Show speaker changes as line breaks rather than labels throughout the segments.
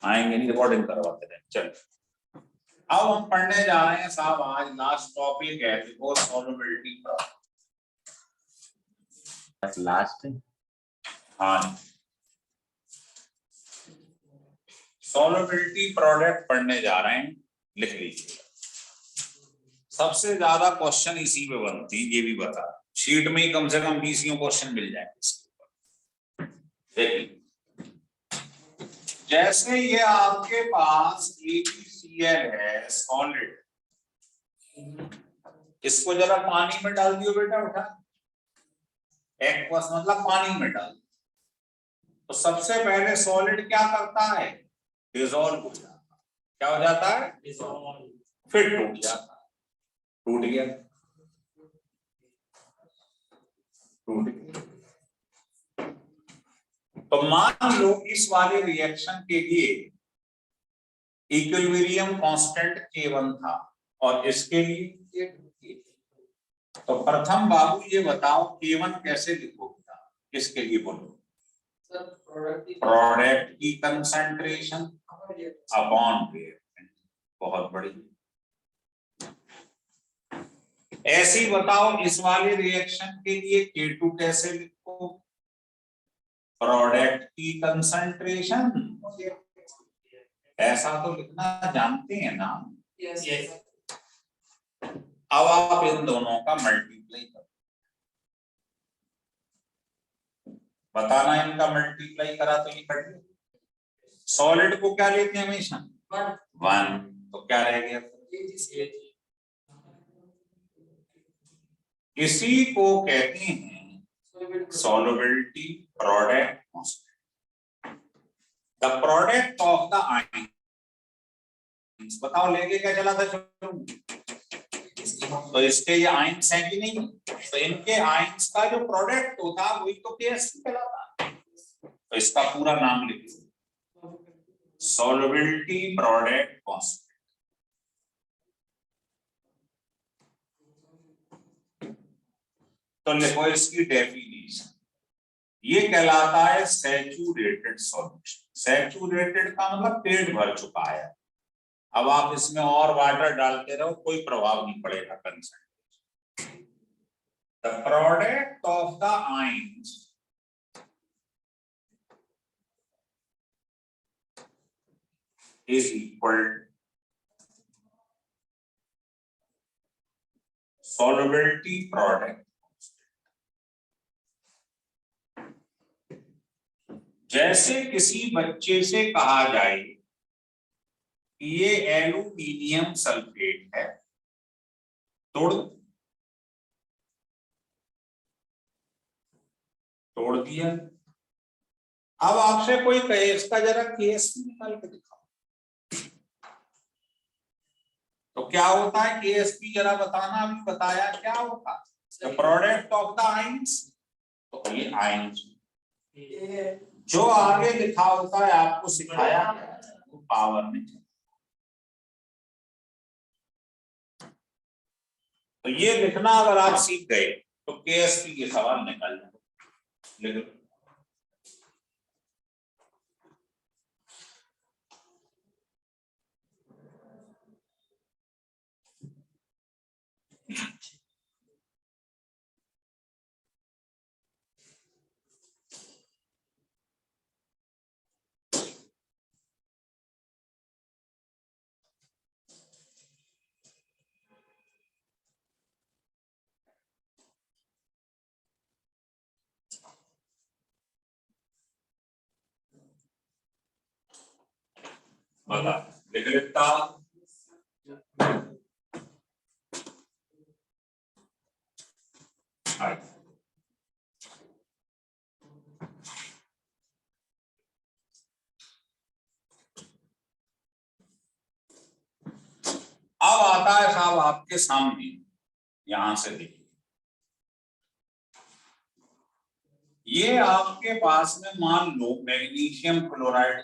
आएंगे नहीं, रिकॉर्डिंग करवाते रहे। चलो अब हम पढ़ने जा रहे हैं साहब, आज लास्ट टॉपिक है सॉल्युबिलिटी प्रॉब्लम। लास्ट हाँ, सॉल्युबिलिटी प्रोडक्ट पढ़ने जा रहे हैं, लिख लीजिए। सबसे ज्यादा क्वेश्चन इसी पे बनती है, ये भी बता, शीट में ही कम से कम 20 क्वेश्चन मिल जाएंगे इसके ऊपर। देखिए, जैसे ये आपके पास AgCl है सॉलिड, इसको जरा पानी में डाल दियो बेटा, उठा एक्वस मतलब पानी में डाल। तो सबसे पहले सॉलिड क्या करता है, डिसॉल्व हो जाता है। क्या हो जाता है, डिसॉल्व, फिर टूट जाता है। टूट गया, टूट गया। तो मान लो इस वाले रिएक्शन के लिए इक्विलिब्रियम कांस्टेंट K1 था और इसके लिए K2। तो प्रथम बाबू ये बताओ K1 कैसे लिखोगे, किसके लिए बोलो, प्रोडक्ट की कंसंट्रेशन अपॉन रिएक्टेंट। बहुत बड़ी। ऐसे ही बताओ इस वाले रिएक्शन के लिए K2 कैसे लिखो, प्रोडक्ट की कंसंट्रेशन। ऐसा तो लिखना जानते हैं ना। yes. अब आप इन दोनों का मल्टीप्लाई करो, बताना इनका मल्टीप्लाई करा तो ये कट गया। सॉलिड को क्या लेते हैं हमेशा, 1, तो क्या रह गया, इसी को कहते हैं solubility product constant. The product of the ion, बताओ लेके क्या चला था शुरू, तो इसके ये आयंस हैं कि नहीं, तो इनके आयंस का जो प्रोडक्ट होता वही तो KSP कहलाता। तो इसका पूरा नाम लिखिए, सॉल्युबिलिटी प्रोडक्ट कांस्टेंट। तो लिखो इसकी डेफिनेशन, ये कहलाता है सैचुरेटेड सॉल्यूशन। सैचुरेटेड का मतलब पेट भर चुका है। अब आप इसमें और वाटर डालते रहो, कोई प्रभाव नहीं पड़ेगा concentration. The product of the ions is equal solubility product. जैसे किसी बच्चे से कहा जाए कि ये एल्यूमिनियम सल्फेट है, तोड़ दिया। अब आपसे कोई कहे इसका जरा KSP निकाल के दिखाओ, तो क्या होता है KSP जरा बताना, अभी बताया क्या होगा, the product of the ions. तो ये आयंस जो आगे लिखा होता है आपको सिखाया तो पावर में। तो ये लिखना अगर आप सीख गए तो KSP के सवाल निकल जाए। बता लिख लेता। अब आता है साहब आपके सामने, यहां से देखिए, ये आपके पास में मान लो मैग्नीशियम क्लोराइड,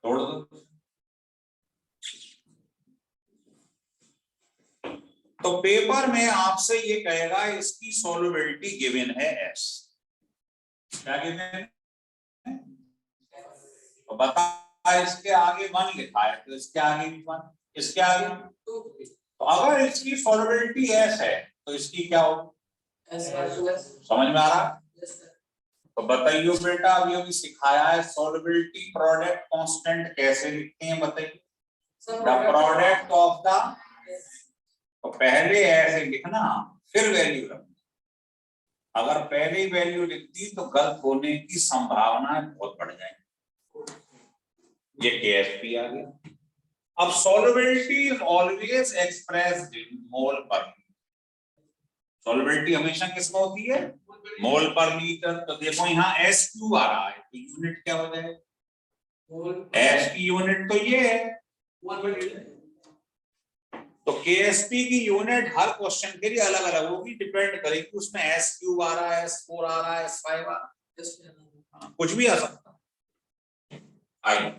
तोड़ दो। तो पेपर में आपसे ये कहेगा इसकी सॉल्युबिलिटी गिवन है एस, क्या गिवन है? तो बता इसके आगे 1 लिखा है तो इसके आगे भी 1, इसके आगे 2। तो अगर इसकी सॉल्युबिलिटी एस है तो इसकी क्या होगी? समझ में आ रहा है? तो बताइए बेटा, अभी सिखाया है सॉल्युबिलिटी प्रोडक्ट कांस्टेंट कैसे लिखते हैं, बताइए। द प्रोडक्ट ऑफ द, तो पहले ऐसे लिखना फिर वैल्यू रखना। अगर पहले ही वैल्यू लिख दी तो गलत होने की संभावना बहुत बढ़ जाएगी। ये KSP आ गया। अब solubility is always expressed in mole per litre. Solubility हमेशा किसमें होती है? मोल पर लीटर। तो देखो यहाँ SQ आ रहा है तो यूनिट क्या हो जाएगा? S की यूनिट तो ये है, तो KSP की यूनिट हर क्वेश्चन के लिए अलग अलग होगी, डिपेंड करेगी उसमें SQ आ रहा है, S4 आ रहा है, S5 आ रहा है, कुछ भी आ सकता है। आइए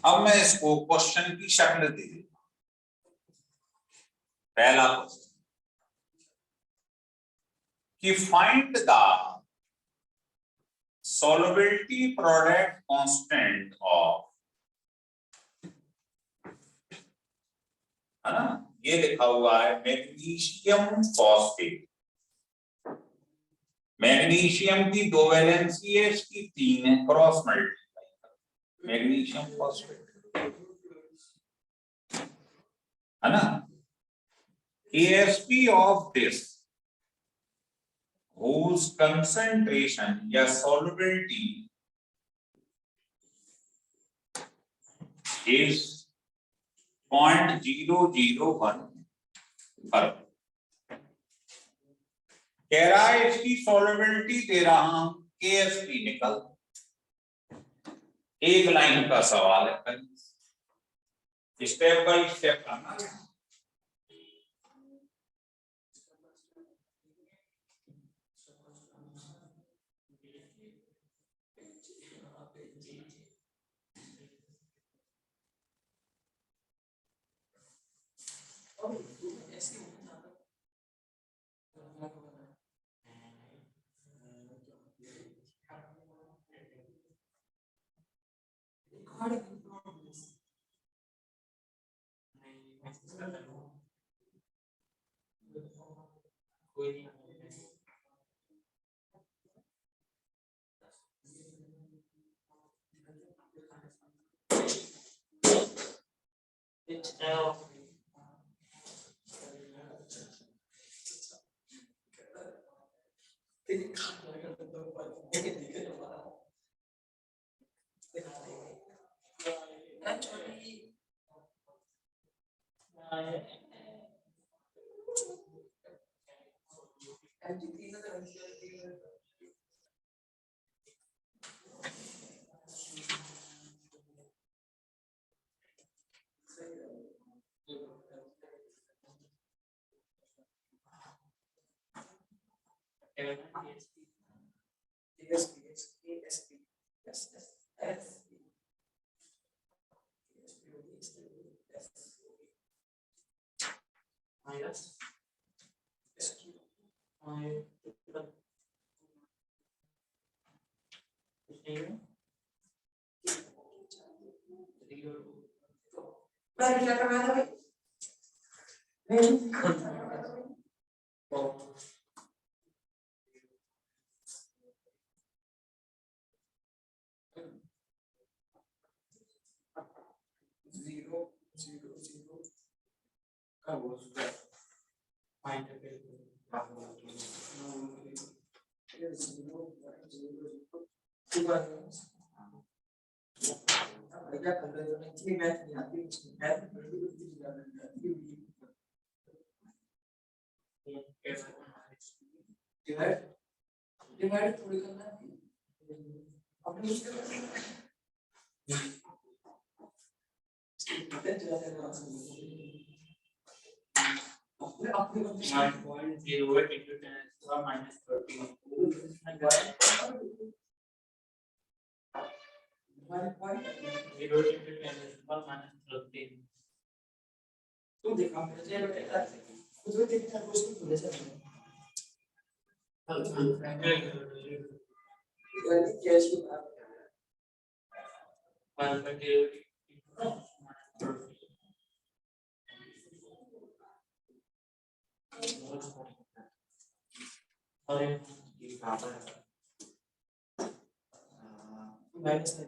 अब मैं इसको क्वेश्चन की शक्ल दे देता हूं। पहला क्वेश्चन कि find the solubility product constant of, है ना, ये लिखा हुआ है मैग्नीशियम फॉस्फेट। मैग्नीशियम की 2 वैलेंसी है, इसकी 3 है, क्रॉस मल्टीप्लाई मैग्नीशियम फॉस्फेट, है ना। KSP of this whose concentration या solubility is 0.001 पर कह रहा है इसकी सॉल्युबिलिटी दे रहा हूं, KSP निकल। एक लाइन का सवाल है, स्टेप बाय स्टेप करना।
तुम देखा मुझे बेटा मुझे देखता है कुछ नहीं बोले सर यानी कैश में मान के और ये बराबर है माइनस 3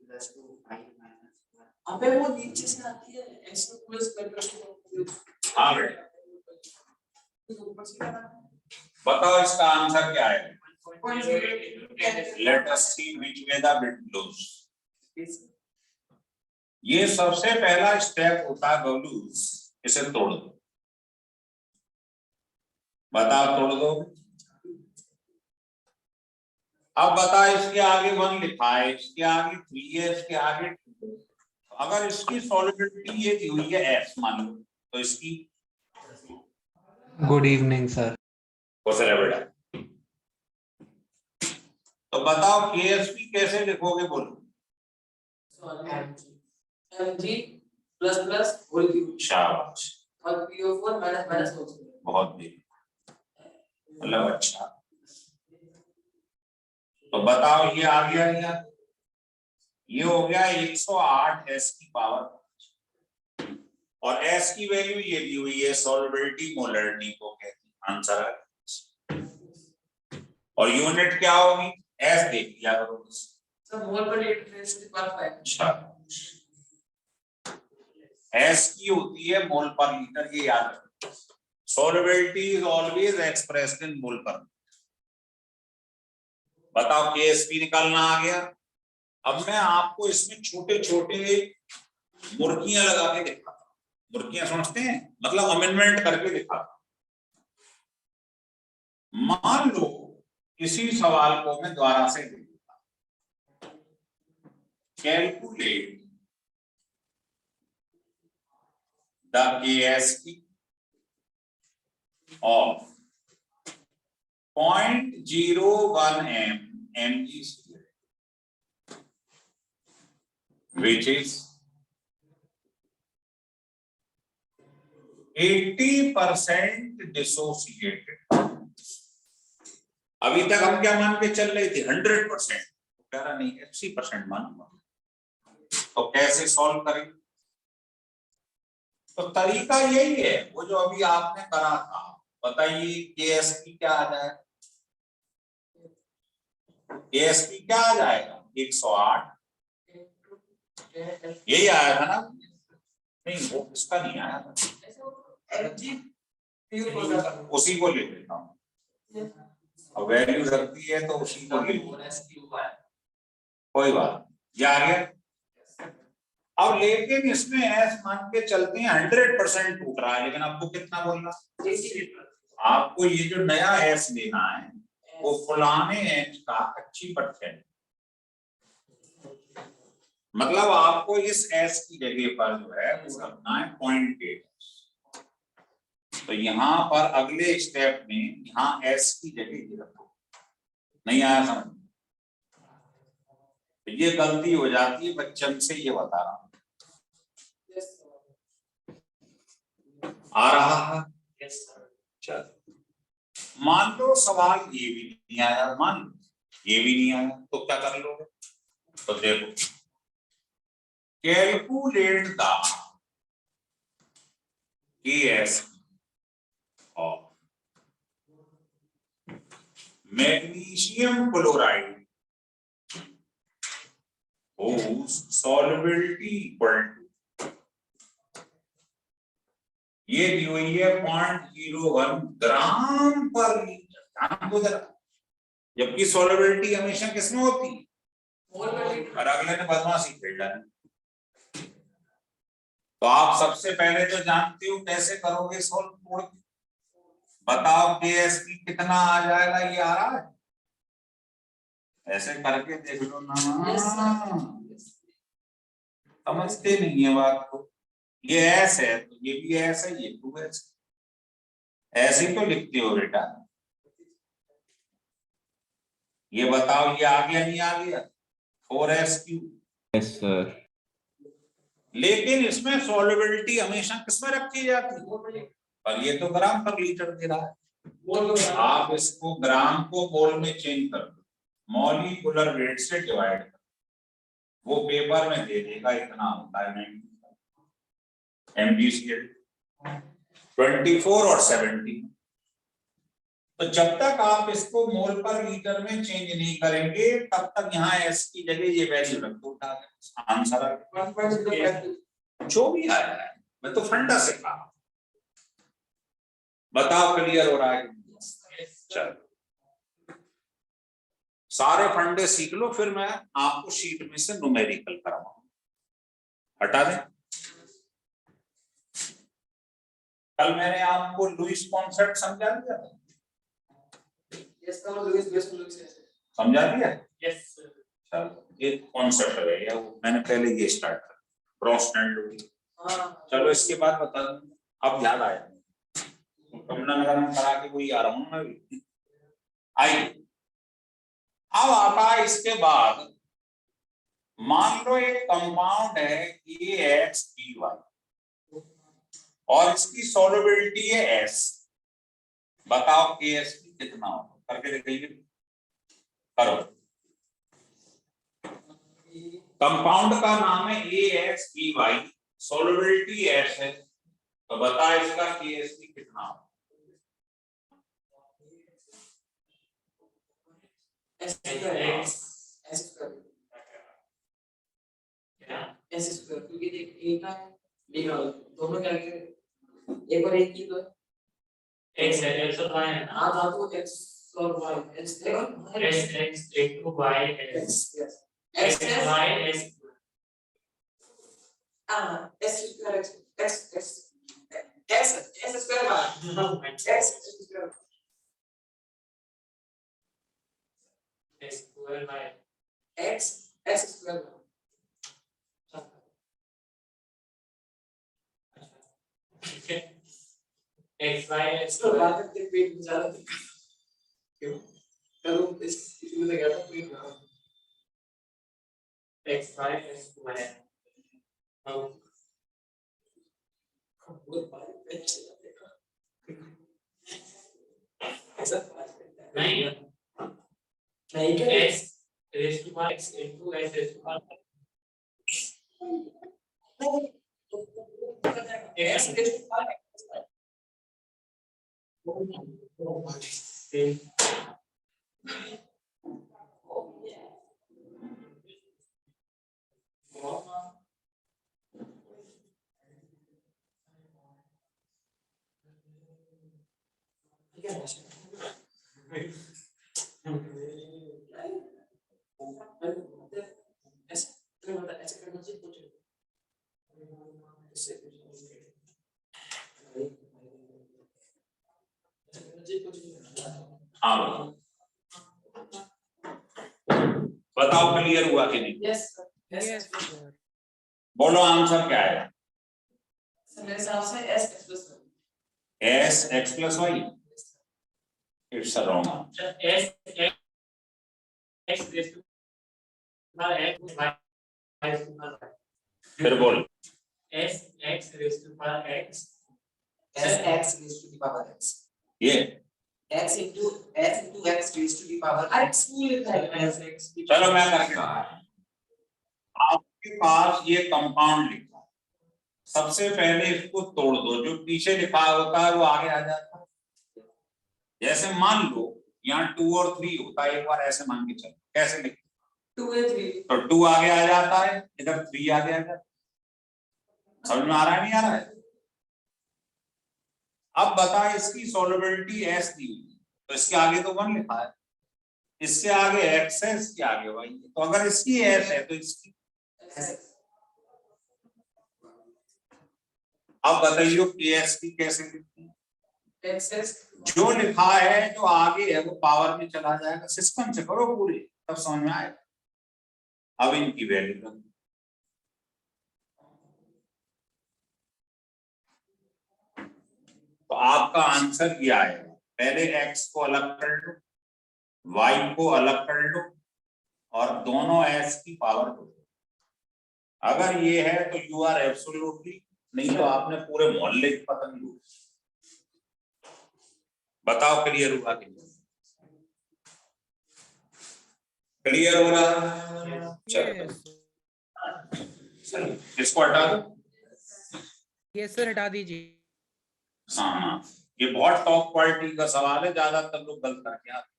प्लस 2 5 माइनस 1 अबे वो नीचे से आती है x प्लस
हाँ बेटा बताओ इसका आंसर क्या है। Let us see which way the wind blows. ये सबसे पहला स्टेप होता है बबलूज, इसे तोड़ दो। बताओ तोड़ दो। अब बता इसके आगे 1 लिखा है, इसके आगे 3 है, इसके आगे 2। अगर इसकी सॉलिबिलिटी ये दी हुई है S मान लो, तो इसकी
गुड इवनिंग सर।
कैसे है बेटा? तो बताओ KSP कैसे लिखोगे बोलो।
mg plus plus whole cube
शाबाश,
और PO4 minus minus whole square
बहुत बढ़िया, मतलब अच्छा। तो बताओ ये आ गया या ये हो गया 108 S की पावर, और S की वैल्यू ये दी हुई है, सॉल्युबिलिटी मोलरिटी को कहती है, आंसर है। और यूनिट क्या होगी? S देख लिया करो
सर मोल पर 8
अच्छा, S की होती है मोल पर लीटर, ये याद रखो। Solubility is always expressed in mole per. बताओ KSP निकालना आ गया। अब मैं आपको इसमें छोटे छोटे मुर्गियां लगा के दिखाता हूं। मुर्गियां समझते हैं, मतलब अमेंडमेंट करके दिखाता हूं। मान लो किसी सवाल को मैं दोबारा से देता, calculate the KSP of 0.01 mg which is 80% dissociated। अभी तक हम क्या मान के चल रहे थे? 100%। कह रहा नहीं 80% मानूंगा। तो कैसे सॉल्व करें? तो तरीका यही है वो जो अभी आपने करा था। बताइए KSP क्या आ जाएगा? KSP क्या आ जाएगा? 108। यही आया था ना? नहीं वो इसका नहीं आया था, उसी को ले लेता हूँ। अब वैल्यू रखती है तो उसी को ले लेता, कोई बात ये आ गया। अब लेकिन इसमें S मान के चलते हैं 100% टूट रहा है, लेकिन आपको कितना बोलना? आपको ये जो नया S लेना है वो फुलाने H का 80%, मतलब आपको इस S की जगह पर जो है वो रखना है 0.8। तो यहाँ पर अगले स्टेप में यहाँ S की जगह रखो। नहीं आया समझ? तो ये गलती हो जाती है बच्चन से, ये बता रहा हूं। आ रहा है? चल मान लो सवाल ये भी नहीं आया, मान लो ये भी नहीं आया, तो क्या कर लोगे? तो देखो calculate the KSP of magnesium chloride whose solubility equal to, ये दी हुई है 0.01 ग्राम पर लीटर। ध्यान दो जरा, जबकि सॉल्युबिलिटी हमेशा किसमें होती है? मोल पर लीटर। और अगले ने बदमाशी कर डाली। तो आप सबसे पहले तो जानते हो कैसे करोगे सॉल्व तोड़ के। बताओ KSP कितना आ जाएगा? ये आ रहा है, ऐसे करके देख लो ना। समझते नहीं है बात को। ये S है तो ये भी S है, ये 2S ऐसे ही तो लिखते हो बेटा। ये बताओ ये आ गया नहीं आ गया? 4S cube.
Yes sir.
लेकिन इसमें सॉल्युबिलिटी हमेशा किसमें रखी जाती है, पर ये तो ग्राम पर लीटर दे रहा है। आप इसको ग्राम को मोल में चेंज कर दो, मॉलिक्यूलर वेट से डिवाइड कर, वो पेपर में दे देगा इतना होता है 90 MgCl 24 और 70। तो जब तक आप इसको मोल पर लीटर में चेंज नहीं करेंगे तब तक यहाँ एस की जगह ये वैल्यू रख दो, आंसर जो भी आया है। मैं तो फंडा से कहा, बताओ क्लियर हो रहा है? चलो सारे फंडे सीख लो, फिर मैं आपको शीट में से न्यूमेरिकल करवाऊंगा। हटा दें। कल मैंने आपको लुईस कॉन्सेप्ट समझा दिया था, समझा दिया?
यस
चलो ये कॉन्सेप्ट है या मैंने पहले ये स्टार्ट कर ब्रोस्टैंड। चलो इसके बाद बता दूं, अब याद आया कमला में करा के कोई आ रहा हूं मैं भी। आइए अब आता है इसके बाद, मान लो एक कंपाउंड है AXBY और इसकी सॉल्युबिलिटी है S, बताओ KSP कितना होगा, करके देखिए। करो, कंपाउंड का नाम है AXBY, सॉल्युबिलिटी S है, तो बता इसका KSP कितना होगा।
क्योंकि देख एक है दोनों क्या एक और एक ही तो x है x और y है ना, हां तो x और y x to y x x y x s square x s square y x square x square y x square y x y x तो बात करते पेट में ज्यादा क्यों करो इसमें तो क्या था पेट में x y x y अब बहुत बार पेट चला देखा ऐसा नहीं नहीं क्या x raised to y x into s raised to y x raised to y
हाँ बताओ क्लियर हुआ कि नहीं?
यस
बोलो आंसर क्या है?
मेरे हिसाब से
S x plus y, it's a wrong answer.
s x raised to x y raised to y
फिर बोल
s x raised to power x s x raised to the power x
ये
x into x raised to the power x लिखा है s x
चलो मैं करके आपके पास ये कंपाउंड लिखा है, सबसे पहले इसको तोड़ दो, जो पीछे लिखा होता है वो आगे आ जाता है। जैसे मान लो यहाँ 2 और 3 होता है, एक बार ऐसे मान के चलो, कैसे लिखते
2 और 3
तो 2 आगे आ जाता है, इधर 3 आगे आ जाता है। समझ में आ रहा है नहीं आ रहा है? अब बता इसकी सॉल्युबिलिटी S दी हुई है, तो इसके आगे तो 1 लिखा है, इसके आगे x है, इसके आगे y है, तो अगर इसकी S है तो इसकी अब बताइए KSP कैसे लिखते हैं? जो लिखा है जो आगे है वो पावर में चला जाएगा, सिस्टम से करो पूरे तब समझ में आएगा। अब इनकी वैल्यू रख दो, तो आपका आंसर ये आएगा, पहले x को अलग कर लो, y को अलग कर लो और दोनों s की पावर दो, अगर ये है तो यू आर एब्सोल्युटली, नहीं तो आपने पूरे मोहल्ले की पतंग लूट। बताओ क्लियर हुआ कि नहीं? क्लियर हो रहा? चलो इसको हटा दो।
यस सर, हटा दीजिए।
हाँ, ये बहुत टॉप क्वालिटी का सवाल है, ज्यादातर लोग गलत करके आते हैं।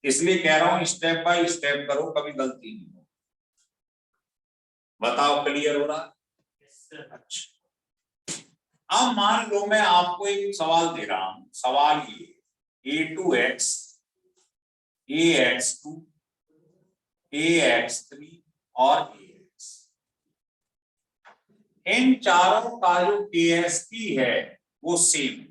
इसलिए कह रहा हूं स्टेप बाय स्टेप करो, कभी गलती नहीं हो। बताओ क्लियर हो रहा? अच्छा, अब मान लो मैं आपको एक सवाल दे रहा हूं। सवाल ये a2x, ax2, ax3 और ax, इन चारों का जो KSP है वो सेम है।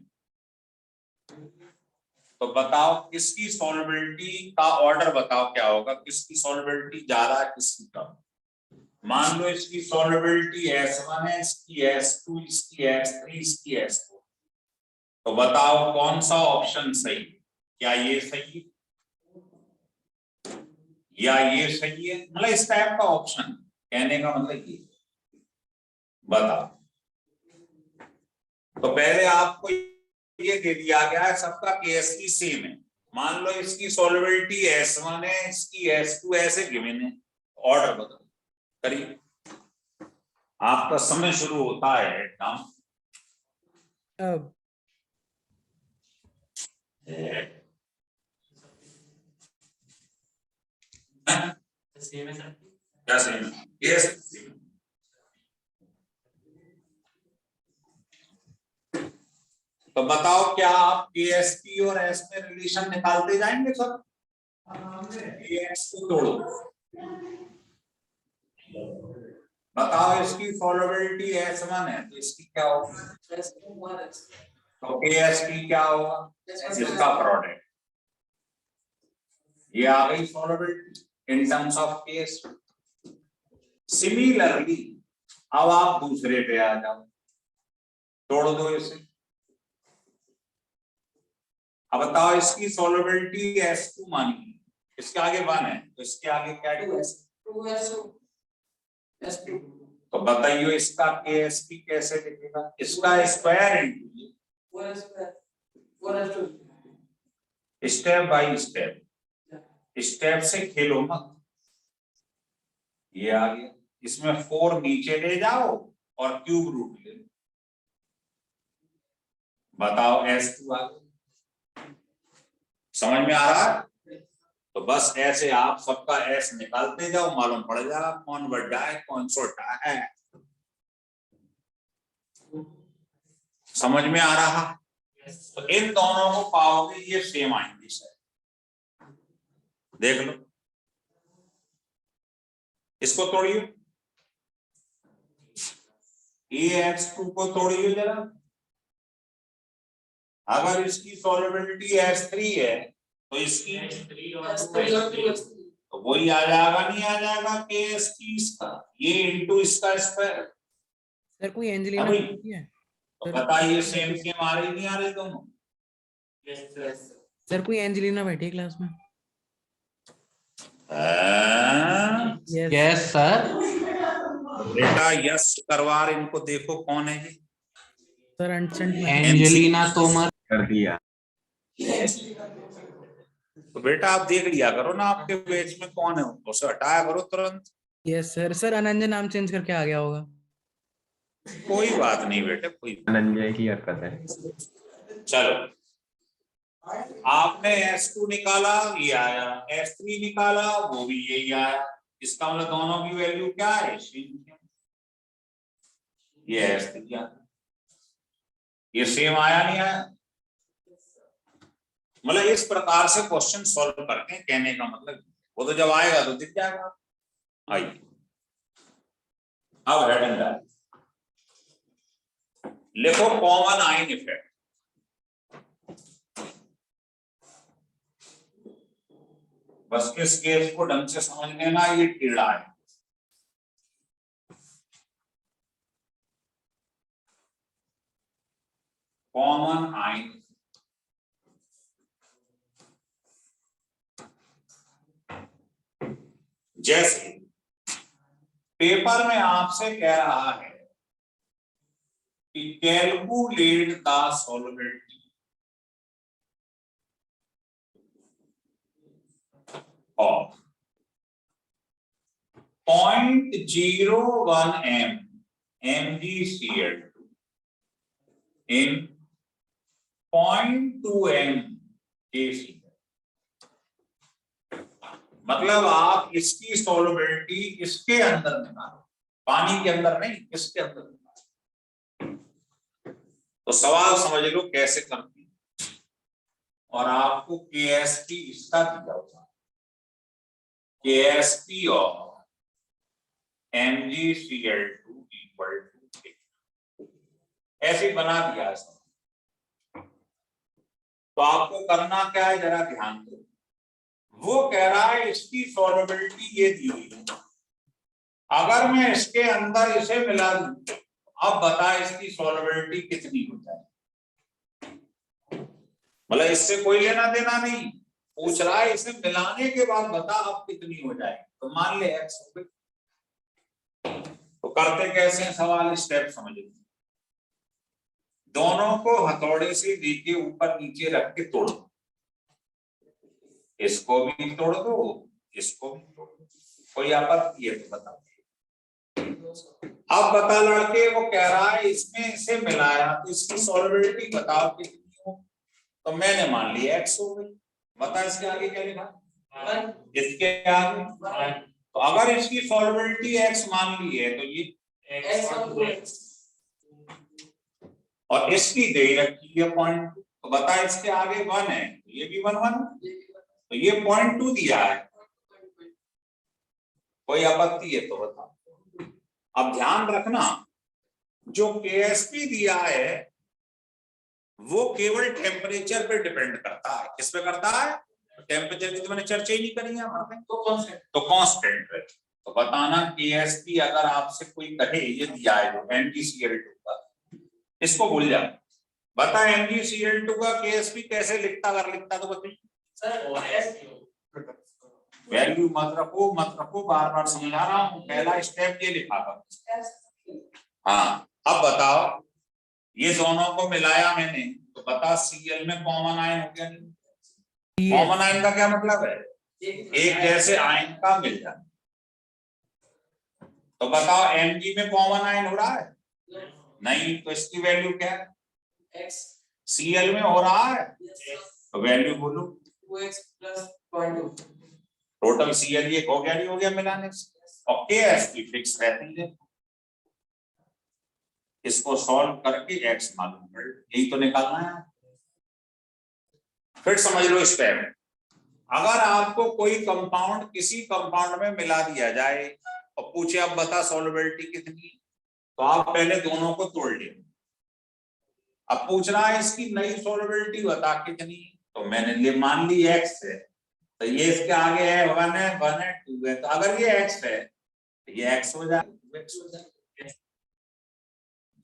तो बताओ किसकी सॉल्युबिलिटी का ऑर्डर बताओ क्या होगा, किसकी सॉल्युबिलिटी ज्यादा है किसकी कम। मान लो इसकी सॉल्युबिलिटी S1 है, इसकी S2, इसकी S3, इसकी S4। तो बताओ कौन सा ऑप्शन सही, क्या ये सही है या ये सही है? मतलब इस टाइप का ऑप्शन कहने का मतलब ये। बताओ, तो पहले आपको ये दे दिया गया है सबका KSP सेम है। मान लो इसकी सॉल्युबिलिटी S1 है, इसकी S2 ऐसे गिवन है, ऑर्डर बताओ करिए। आपका समय शुरू होता है नाम।
अब
सेम है सर।
क्या सेम है? ये सेम है। तो बताओ क्या आप KSP और S में रिलेशन निकालते जाएंगे सब? KS को तोड़ो, बताओ इसकी सॉल्युबिलिटी S1 है तो इसकी क्या होगी? तो KSP क्या होगा? इसका प्रोडक्ट। ये आ गई solubility in terms of KSP। Similarly अब आप दूसरे पे आ जाओ, तोड़ दो इसे। अब बताओ इसकी सॉल्युबिलिटी S2 मानी, इसके आगे 1 है तो इसके आगे क्या है? 2S2। तो बताइए इसका KSP कैसे लिखेगा? इसका square into step by step, step से खेलो मत। ये आ गया, इसमें 4 नीचे ले जाओ और क्यूब रूट ले लो। बताओ S2 आ गया। समझ में आ रहा है? तो बस ऐसे आप सबका S निकालते जाओ, मालूम पड़ जाएगा कौन बड़ा है कौन छोटा है। समझ में आ रहा? तो इन दोनों को पाओगे ये सेम आएंगे सर, देख लो। इसको तोड़िए, ax2 को तोड़िए जरा। अगर इसकी सॉल्युबिलिटी S3 है तो इसकी तो वही आ जाएगा, नहीं आ जाएगा KSP इसका, ये इनटू इसका स्क्वायर।
सर कोई एंजेलिना
अभी
बैठी है?
तो बताइए सेम सेम आ रही नहीं आ रही दोनों?
सर कोई एंजेलिना बैठी है क्लास में?
Yes sir.
बेटा यस करवार इनको देखो कौन है ये?
सर अंशंट में।
एंजेलिना तोमर
कर दिया।
तो बेटा आप देख लिया करो ना आपके बैच में कौन है, उसे हटाया करो तुरंत।
Yes sir. सर अनंजन नाम चेंज करके आ गया होगा।
कोई बात नहीं बेटे, कोई
धनंजय की हरकत है।
चलो, आपने S2 निकाला ये आया, S3 निकाला वो भी यही आया। इसका मतलब दोनों की वैल्यू क्या है? ये S3 आया, ये सेम आया नहीं आया? मतलब इस प्रकार से क्वेश्चन सॉल्व करते हैं, कहने का मतलब वो तो जब आएगा तो दिख जाएगा। आइए अब हेडिंग डाल लिखो, कॉमन आइन इफेक्ट। बस इस केस को ढंग से समझ लेना, ये टेढ़ा है। कॉमन आइन, जैसे पेपर में आपसे कह रहा है कि calculate the solubility of 0.01 MgCl2 in 0.2 MgCl। मतलब आप इसकी सॉल्युबिलिटी इसके अंदर निकालो, पानी के अंदर नहीं, इसके अंदर निकालो। तो सवाल समझ लो कैसे करते हैं। और आपको KSP इसका दिया होगा, KSP of MgCl2 equal to ऐसे बना दिया। तो आपको करना क्या है, जरा ध्यान दो। वो कह रहा है इसकी सॉल्युबिलिटी ये दी हुई है, अगर मैं इसके अंदर इसे मिला दूं, अब बता इसकी सॉल्युबिलिटी कितनी हो जाए। मतलब इससे कोई लेना देना नहीं, पूछ रहा है इसे मिलाने के बाद बता अब कितनी हो जाए। तो मान ले x हो गई। तो करते कैसे हैं सवाल, स्टेप समझ लो। दोनों को हथौड़े से लेके ऊपर नीचे रख के तोड़ दो, इसको भी तोड़ दो, इसको भी तोड़ दो, कोई आपत्ति है तो बता। अब बता लड़के, वो कह रहा है इसमें इसे मिलाया तो इसकी सॉल्युबिलिटी बताओ कितनी हो। तो मैंने मान लिया x हो गई। बता इसके आगे क्या लिखा, इसके आगे। तो अगर इसकी सॉल्युबिलिटी x मान ली है तो ये और इसकी दे रखी है 0.2, तो बता इसके आगे 1 है तो ये भी 1 तो ये 0.2 दिया है। कोई आपत्ति है तो बता। अब ध्यान रखना, जो KSP दिया है वो केवल टेम्परेचर पे डिपेंड करता है। किस पे करता है, टेम्परेचर की तो मैंने चर्चा ही नहीं करी है यहाँ पर, तो कांस्टेंट है। तो बताना KSP अगर आपसे कोई कहे ये दिया है जो MgCl2 का, इसको भूल जा। बता MgCl2 का KSP कैसे लिखता, अगर लिखता तो बताइए। वैल्यू मत रखो बार बार समझा रहा हूँ, पहला स्टेप ये लिखा था। हाँ अब बताओ, ये दोनों को मिलाया मैंने तो बता Cl में कॉमन आयन हो गया नहीं। कॉमन आयन का क्या मतलब है, एक जैसे आयन का मिल जाए। तो बताओ Mg में कॉमन आयन हो रहा है नहीं, तो इसकी वैल्यू क्या है, Cl में हो रहा है तो वैल्यू बोलो
2x + 0.2।
टोटल Cl ये हो गया नहीं हो गया मिलाने से, और KSP फिक्स रहती है। इसको सॉल्व करके x मालूम कर, यही तो निकालना है। फिर समझ लो स्टेप, अगर आपको कोई कंपाउंड किसी कंपाउंड में मिला दिया जाए और पूछे अब बता सॉल्युबिलिटी कितनी, तो आप पहले दोनों को तोड़ ले। अब पूछ रहा है इसकी नई सॉल्युबिलिटी बता कितनी, तो मैंने ले मान ली x है, तो ये इसके आगे है 1 है 2 है, तो अगर ये x है तो ये x हो जाए।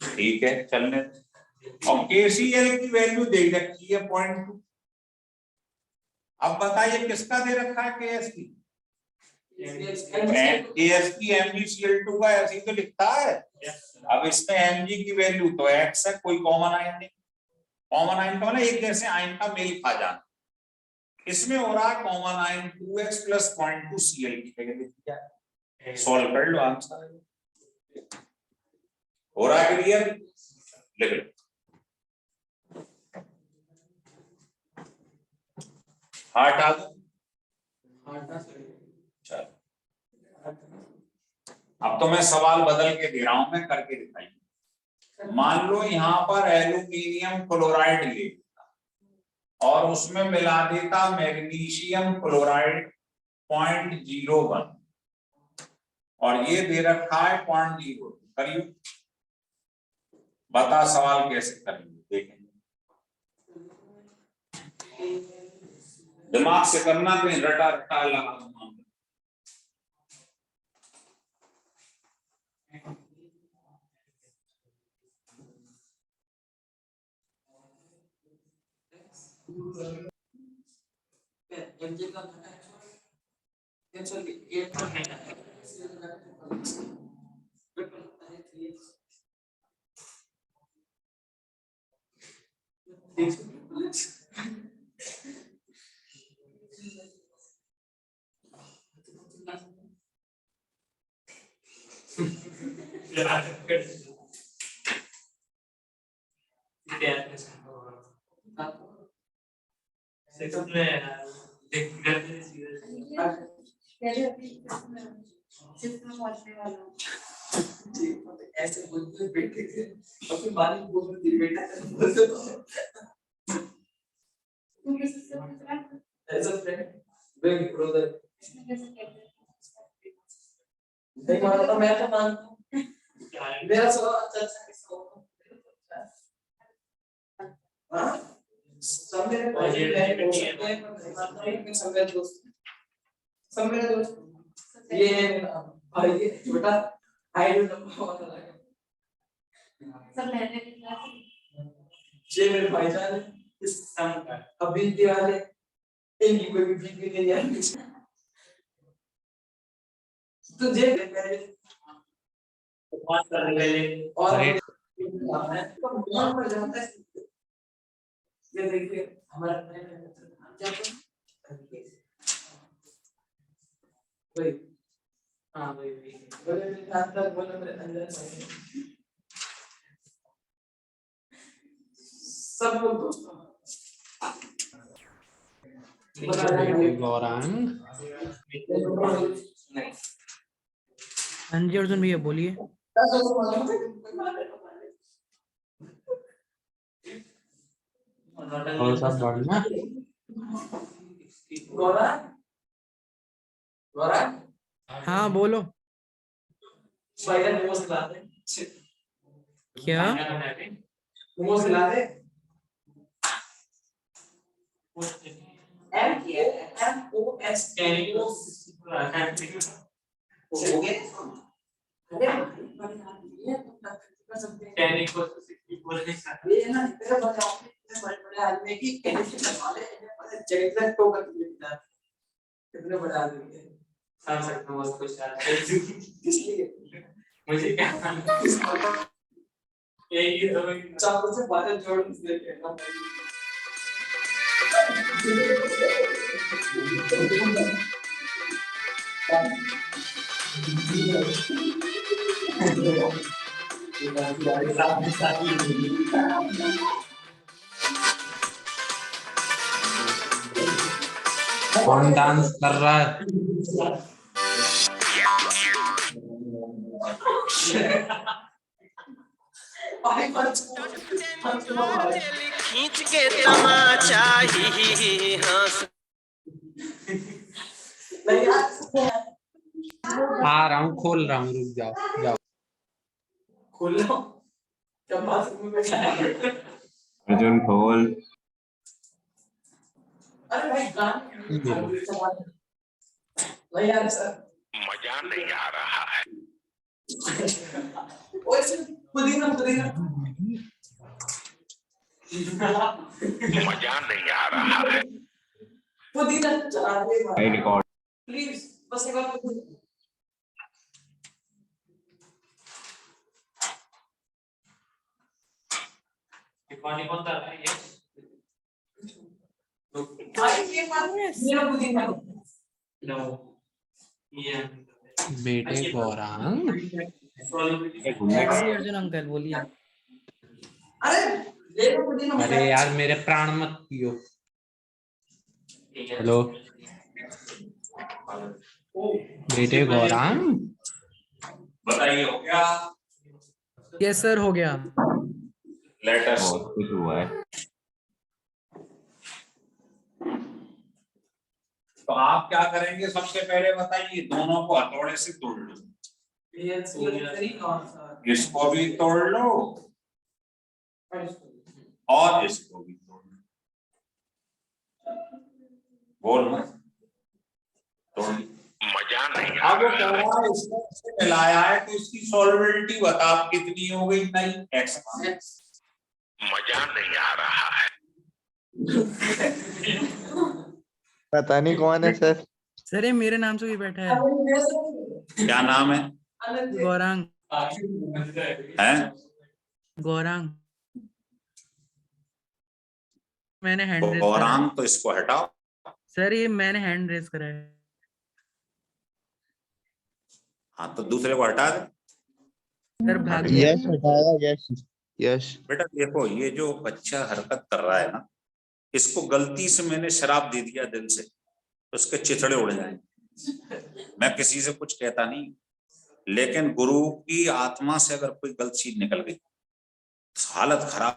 ठीक है चलने। और KCl की वैल्यू दे रखी है 0.2। अब बताइए किसका दे रखा है KSP, KSP MgCl2 का ऐसे ही तो लिखता है। अब इसमें Mg की वैल्यू तो x है, कोई कॉमन आयन नहीं। कॉमन आयन का मतलब एक जैसे आयन का मेल खा जाना। इसमें हो रहा है कॉमन आयन 2x + 0.2 Cl की जगह लिख दिया है। सॉल्व कर लो आंसर हो रहा है, क्लियर लिख लो। हार्ट आ दो। चलो अब तो मैं सवाल बदल के दे रहा हूं, मैं करके दिखाइए। मान लो यहाँ पर एल्यूमिनियम क्लोराइड ले और उसमें मिला देता मैग्नीशियम क्लोराइड 0.01 और ये दे रखा है 0.02। करिए बता सवाल कैसे करेंगे, देखेंगे दिमाग से करना, कहीं रटा रटा लगा।
Mg का ऐसे बोलते बेटे से अपनी बात बोलती बेटा बोलते as a friend big brother नहीं मानता तो मैं तो मानता हूँ मेरा स्वभाव अच्छा अच्छा किसको हाँ सब मेरे दोस्त हैं सब मेरे दोस्त सब मेरे दोस्त ये भाई ये छोटा आई डोंट नो सब रहने की क्लास ये मेरे भाईजान इस अभी दिवाले इनकी कोई भी नहीं है तुझे बात करने और पर जाता है ये देखिए हमारा वही हाँ वही बोले अंदर बोले मेरे अंदर सब लोग दोस्तों
गौरांग
हाँ जी अर्जुन भैया बोलिए।
और सब बढ़िया।
गौरांग गौरांग
हाँ बोलो।
स्पाइडर मोमोज खिला दे
क्या?
मोमोज खिला दे एम क्या एम ओ एस कैनिंग हो गया अरे कैनिंग को 64 ये ना तेरा बताओ बड़े आदमी की कैनिंग वाले जगत को कर देता कितने बड़ा आदमी है समझ सकता हूँ उसको शायद इसलिए मुझे क्या एक ही समय चाकू से बातें जोड़ देते हैं
कौन डांस कर रहा है?
खींच के तमाचा ही हंस
आ रहा हूँ, खोल रहा हूँ, रुक जाओ जाओ।
खोल लो क्या बात में
अर्जुन खोल।
अरे भाई गान नहीं यार सर
मजा नहीं आ रहा है
ओए पुदीना पुदीना
मजा नहीं आ रहा है
पुदीना चला दे
भाई रिकॉर्ड
प्लीज बस एक बार रिकॉर्डिंग कौन कर रहा है ये भाई ये बात मेरा पुदीना नो ये
बेटे गौरांग
अर्जुन अंकल बोलिए।
अरे ले लो पुदीना
अरे यार मेरे प्राण मत पियो। हेलो बेटे गौरांग
बताइए हो गया?
यस सर हो गया।
लेट अस कुछ हुआ है तो आप क्या करेंगे? सबसे पहले बताइए, दोनों को हथौड़े से तोड़ लो। इसको भी तोड़ लो और इसको भी तोड़ लो। बोल मत तोड़ लो।
मजा नहीं आ
अब वो
रहा
कह रहा है इसको से मिलाया है तो इसकी सॉल्युबिलिटी बता आप कितनी हो गई? नहीं एक्स।
मजा नहीं आ रहा है
पता नहीं कौन है सर।
सर ये मेरे नाम से भी बैठा है
क्या नाम है?
गौरांग।
हैं?
गौरांग मैंने हैंड रेज करा
गौरांग तो इसको हटाओ।
सर, ये मैंने हैंड रेज करा है।
हाँ तो दूसरे को हटा दे।
सर भाग गया।
यश हटाया, यश यश।
बेटा देखो, ये जो बच्चा हरकत कर रहा है ना, इसको गलती से मैंने शराब दे दिया दिल से, तो उसके चिथड़े उड़ जाएंगे। मैं किसी से कुछ कहता नहीं, लेकिन गुरु की आत्मा से अगर कोई गलत चीज निकल गई तो हालत खराब